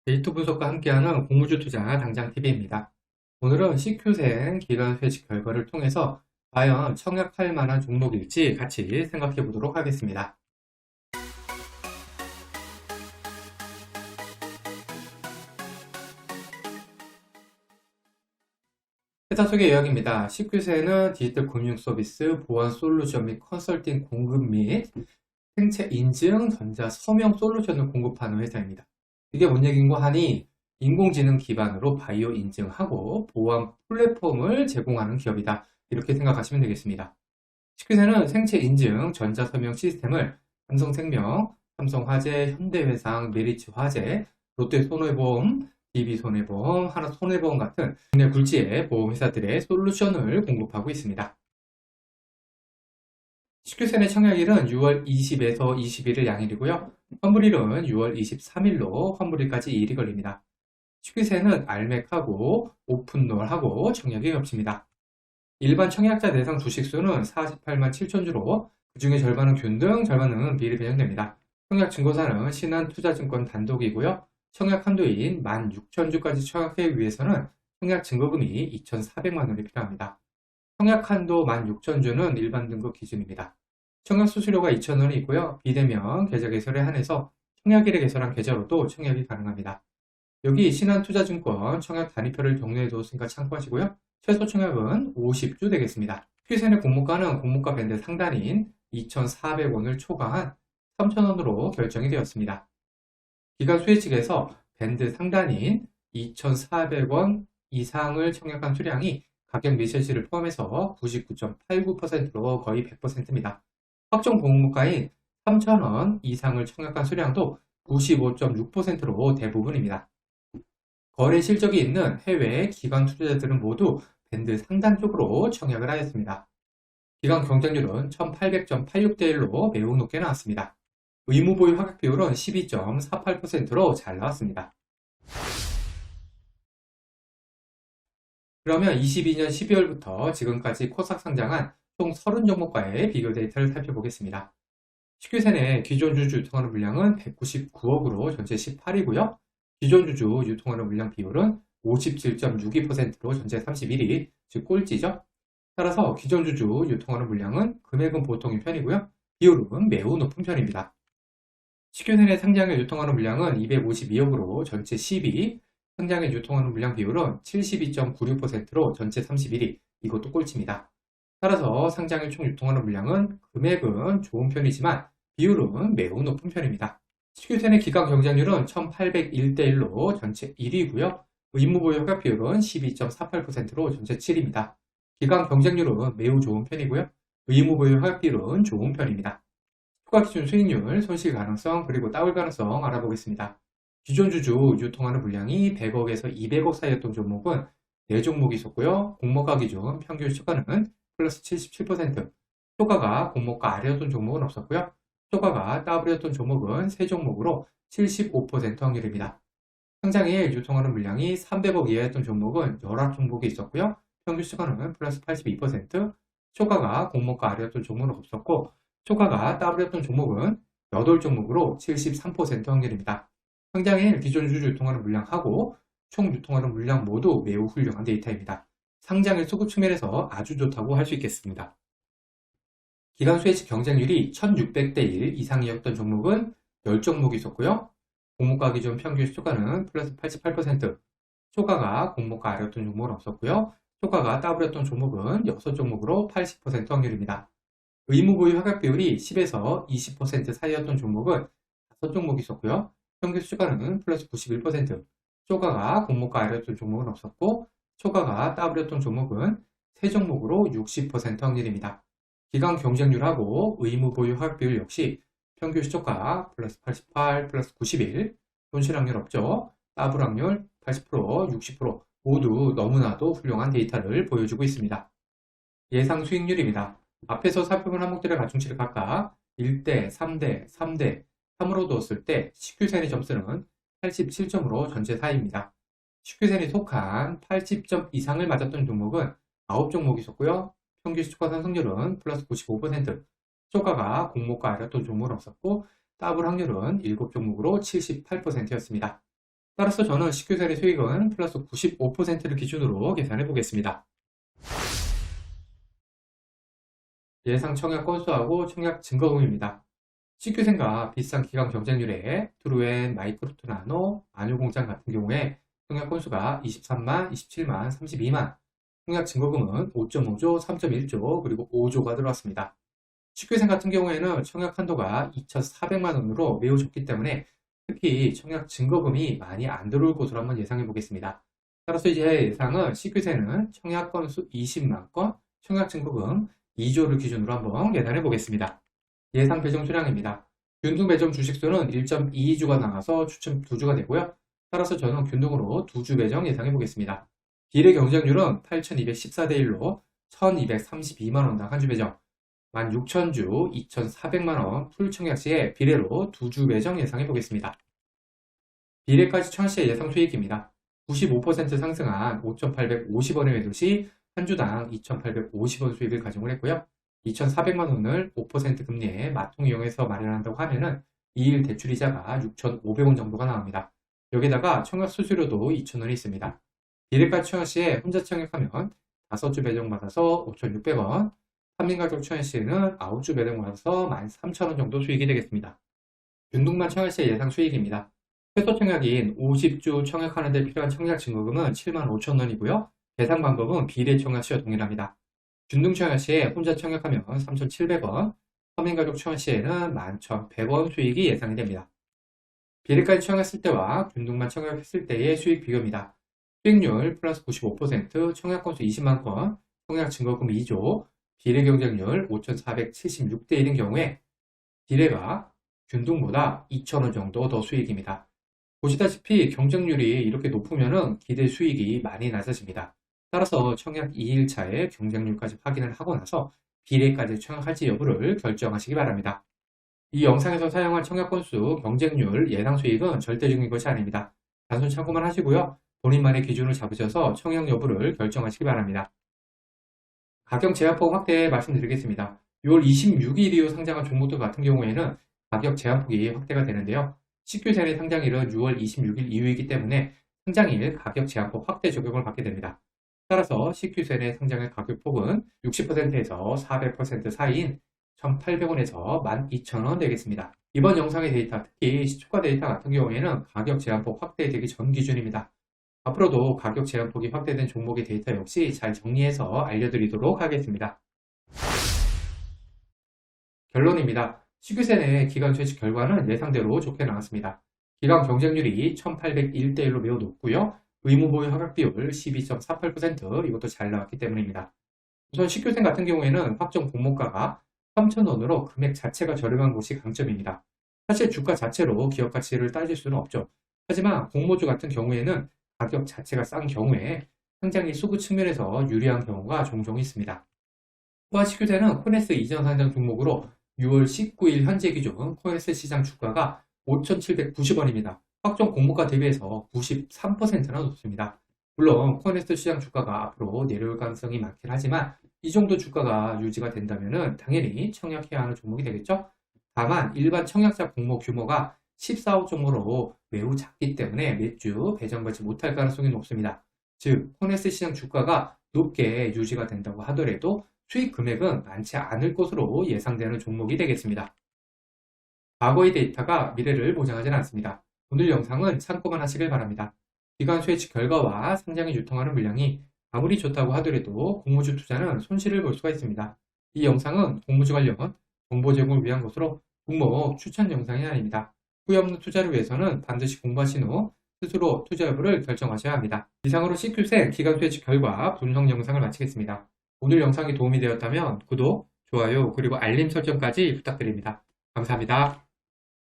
데이터 분석과 함께하는 공무주 투자 당장TV입니다. 오늘은 CQ생 기간 회칙 결과를 통해서 과연 청약할 만한 종목일지 같이 생각해 보도록 하겠습니다. 회사 소개 요약입니다. CQ생은 디지털 금융 서비스, 보안 솔루션 및 컨설팅 공급 및 생체 인증, 전자 서명 솔루션을 공급하는 회사입니다. 이게 뭔 얘기인고 하니 인공지능 기반으로 바이오 인증하고 보안 플랫폼을 제공하는 기업이다. 이렇게 생각하시면 되겠습니다. 식규세는 생체 인증, 전자 서명 시스템을 삼성생명, 삼성화재, 현대해상, 메리츠화재, 롯데손해보험, DB손해보험, 하나손해보험 같은 국내 굴지의 보험회사들의 솔루션을 공급하고 있습니다. 식규센의 청약일은 6월 20에서 21일 양일이고요. 환불일은 6월 23일로 환불일까지 2일이 걸립니다. 식규센은 알맥하고 오픈롤하고 청약이 겹칩니다. 일반 청약자 대상 주식수는 48만 7천 주로 그 중에 절반은 균등, 절반은 미리 배정됩니다. 청약 증거사는 신한투자증권 단독이고요. 청약 한도인 16,000주까지 청약하기 위해서는 청약 증거금이 2,400만 원이 필요합니다. 청약 한도 16,000주는 일반 등급 기준입니다. 청약 수수료가 2,000원이 있고요. 비대면 계좌 개설에 한해서 청약일에 개설한 계좌로도 청약이 가능합니다. 여기 신한투자증권 청약 단위표를 경로에 두었으니까 참고하시고요. 최소 청약은 50주 되겠습니다. 퀴센의 공모가는 공모가 밴드 상단인 2,400원을 초과한 3,000원으로 결정이 되었습니다. 기간 수혜 측에서 밴드 상단인 2,400원 이상을 청약한 수량이 가격 매실시를 포함해서 99.89%로 거의 100%입니다. 확정 공모가인 3,000원 이상을 청약한 수량도 95.6%로 대부분입니다. 거래 실적이 있는 해외 기관 투자자들은 모두 밴드 상단 쪽으로 청약을 하였습니다. 기관 경쟁률은 1800.86대 1로 매우 높게 나왔습니다. 의무보유 합격 비율은 12.48%로 잘 나왔습니다. 그러면 22년 12월부터 지금까지 코스닥 상장한 총 30종목과의 비교 데이터를 살펴보겠습니다. 식규센의 기존 주주 유통하는 물량은 199억으로 전체 18위고요. 기존 주주 유통하는 물량 비율은 57.62%로 전체 31위, 즉 꼴찌죠. 따라서 기존 주주 유통하는 물량은 금액은 보통인 편이고요. 비율은 매우 높은 편입니다. 식규센의 상장에 유통하는 물량은 252억으로 전체 10위, 상장에 유통하는 물량 비율은 72.96%로 전체 31위, 이것도 꼴찌입니다. 따라서 상장에 총 유통하는 물량은 금액은 좋은 편이지만 비율은 매우 높은 편입니다. 식규센의 기간 경쟁률은 1801대 1로 전체 1위고요. 의무보유 허가 비율은 12.48%로 전체 7위입니다. 기간 경쟁률은 매우 좋은 편이고요. 의무보유 허가 비율은 좋은 편입니다. 추가 기준 수익률, 손실 가능성, 그리고 따올 가능성 알아보겠습니다. 기존 주주 유통하는 물량이 100억에서 200억 사이였던 종목은 4종목이 있었고요. 공모가 기준 평균 시가는 플러스 77%, 초과가 공모가 아래였던 종목은 없었고요. 초과가 더블이었던 종목은 3종목으로 75% 확률입니다. 상장일 유통하는 물량이 300억 이하였던 종목은 11종목이 있었고요. 평균 시가는 플러스 82%, 초과가 공모가 아래였던 종목은 없었고, 초과가 더블이었던 종목은 8종목으로 73% 확률입니다. 상장일 기존 주주 유통하는 물량하고 총 유통하는 물량 모두 매우 훌륭한 데이터입니다. 상장일 수급 측면에서 아주 좋다고 할 수 있겠습니다. 기간 수혜식 경쟁률이 1600대 1 이상이었던 종목은 10종목이 있었고요. 공모가 기준 평균 시초가는 플러스 88%, 초과가 공모가 아래였던 종목은 없었고요. 초과가 더블이었던 종목은 6종목으로 80% 확률입니다. 의무보유 허가 비율이 10에서 20% 사이였던 종목은 5종목이 있었고요. 평균 시초가는 플러스 91%, 초과가 공모가 아래였던 종목은 없었고, 초과가 더블이었던 종목은 3종목으로 60% 확률입니다. 기간 경쟁률하고 의무 보유 허가 비율 역시 평균 시초가 플러스 88, 플러스 91, 손실 확률 없죠. 더블 확률 80%, 60% 모두 너무나도 훌륭한 데이터를 보여주고 있습니다. 예상 수익률입니다. 앞에서 살펴본 항목들의 가중치를 각각 1대, 3대, 3대, 3으로 두었을 때 식규센의 점수는 87점으로 전체 4위입니다. 식규센이 속한 80점 이상을 맞았던 종목은 9종목이 있었고요. 평균 시초가 상승률은 플러스 95%, 시초가가 공모가 아래였던 종목은 없었고, 더블 확률은 7종목으로 78%였습니다. 따라서 저는 식규세의 수익은 플러스 95%를 기준으로 계산해 보겠습니다. 예상 청약 건수하고 청약 증거금입니다. 식규생과 비싼 기간 경쟁률의 트루엔, 마이크로투나노, 안효공장 같은 경우에 청약 건수가 23만, 27만, 32만, 청약 증거금은 5.5조, 3.1조, 그리고 5조가 들어왔습니다. 식규생 같은 경우에는 청약 한도가 2,400만 원으로 매우 적기 때문에 특히 청약 증거금이 많이 안 들어올 것으로 한번 예상해 보겠습니다. 따라서 제 예상은 식규세는 청약 건수 20만 건, 청약 증거금 2조를 기준으로 한번 계산해 보겠습니다. 예상 배정 수량입니다. 균등 배정 주식수는 1.22주가 나와서 추첨 2주가 되고요. 따라서 저는 균등으로 2주 배정 예상해 보겠습니다. 비례 경쟁률은 8,214대 1로 1,232만원당 한 주 배정, 16,000주 2,400만원 풀 청약 시에 비례로 2주 배정 예상해 보겠습니다. 비례까지 청약 시의 예상 수익입니다. 95% 상승한 5,850원의 매도 시 한 주당 2,850원 수익을 가정을 했고요. 2,400만 원을 5% 금리에 마통 이용해서 마련한다고 하면은 2일 대출이자가 6,500원 정도가 나옵니다. 여기다가 청약 수수료도 2,000원이 있습니다. 비례까지 청약 시에 혼자 청약하면 5주 배정 받아서 5,600원, 3인 가족 청약 시에는 9주 배정 받아서 13,000원 정도 수익이 되겠습니다. 균등만 청약 시의 예상 수익입니다. 최소 청약인 50주 청약하는 데 필요한 청약 증거금은 75,000원이고요. 계산 방법은 비례 청약 시와 동일합니다. 균등 청약 시에 혼자 청약하면 3,700원, 3인 가족 청약 시에는 11,100원 수익이 예상이 됩니다. 비례까지 청약했을 때와 균등만 청약했을 때의 수익 비교입니다. 수익률 플러스 95%, 청약 건수 20만 건, 청약 증거금 2조, 비례 경쟁률 5,476대 1인 경우에 비례가 균등보다 2,000원 정도 더 수익입니다. 보시다시피 경쟁률이 이렇게 높으면 기대 수익이 많이 낮아집니다. 따라서 청약 2일차에 경쟁률까지 확인을 하고 나서 비례까지 청약할지 여부를 결정하시기 바랍니다. 이 영상에서 사용한 청약 건수, 경쟁률, 예상 수익은 절대적인 것이 아닙니다. 단순 참고만 하시고요. 본인만의 기준을 잡으셔서 청약 여부를 결정하시기 바랍니다. 가격 제한폭 확대 말씀드리겠습니다. 6월 26일 이후 상장한 종목들 같은 경우에는 가격 제한폭이 확대가 되는데요. 식규센의 상장일은 6월 26일 이후이기 때문에 상장일 가격 제한폭 확대 적용을 받게 됩니다. 따라서 식규센의 상장일 가격폭은 60%에서 400% 사이인 1,800원에서 12,000원 되겠습니다. 이번 영상의 데이터, 특히 시초가 데이터 같은 경우에는 가격 제한폭 확대되기 전 기준입니다. 앞으로도 가격 제한폭이 확대된 종목의 데이터 역시 잘 정리해서 알려드리도록 하겠습니다. 결론입니다. 식규센의 기간 최측 결과는 예상대로 좋게 나왔습니다. 기간 경쟁률이 1,801대 1로 매우 높고요. 의무보유 허각 비율 12.48%, 이것도 잘 나왔기 때문입니다. 우선 식규생 같은 경우에는 확정 공모가가 3,000원으로 금액 자체가 저렴한 것이 강점입니다. 사실 주가 자체로 기업 가치를 따질 수는 없죠. 하지만 공모주 같은 경우에는 가격 자체가 싼 경우에 상장일 수구 측면에서 유리한 경우가 종종 있습니다. 또한 식규생은 코넥스 이전 상장 종목으로 6월 19일 현재 기준 코넥스 시장 주가가 5,790원입니다. 확정 공모가 대비해서 93%나 높습니다. 물론 코넥스 시장 주가가 앞으로 내려올 가능성이 많긴 하지만 이 정도 주가가 유지가 된다면 당연히 청약해야 하는 종목이 되겠죠. 다만 일반 청약자 공모 규모가 14억 종목으로 매우 작기 때문에 몇 주 배정받지 못할 가능성이 높습니다. 즉 코넥스 시장 주가가 높게 유지가 된다고 하더라도 수익 금액은 많지 않을 것으로 예상되는 종목이 되겠습니다. 과거의 데이터가 미래를 보장하지는 않습니다. 오늘 영상은 참고만 하시길 바랍니다. 기관 수혜치 결과와 상장이 유통하는 물량이 아무리 좋다고 하더라도 공모주 투자는 손실을 볼 수가 있습니다. 이 영상은 공모주 관련 정보 제공을 위한 것으로 공모 추천 영상이 아닙니다. 후회 없는 투자를 위해서는 반드시 공부하신 후 스스로 투자 여부를 결정하셔야 합니다. 이상으로 CQ생 기관 수혜치 결과 분석 영상을 마치겠습니다. 오늘 영상이 도움이 되었다면 구독, 좋아요, 그리고 알림 설정까지 부탁드립니다. 감사합니다.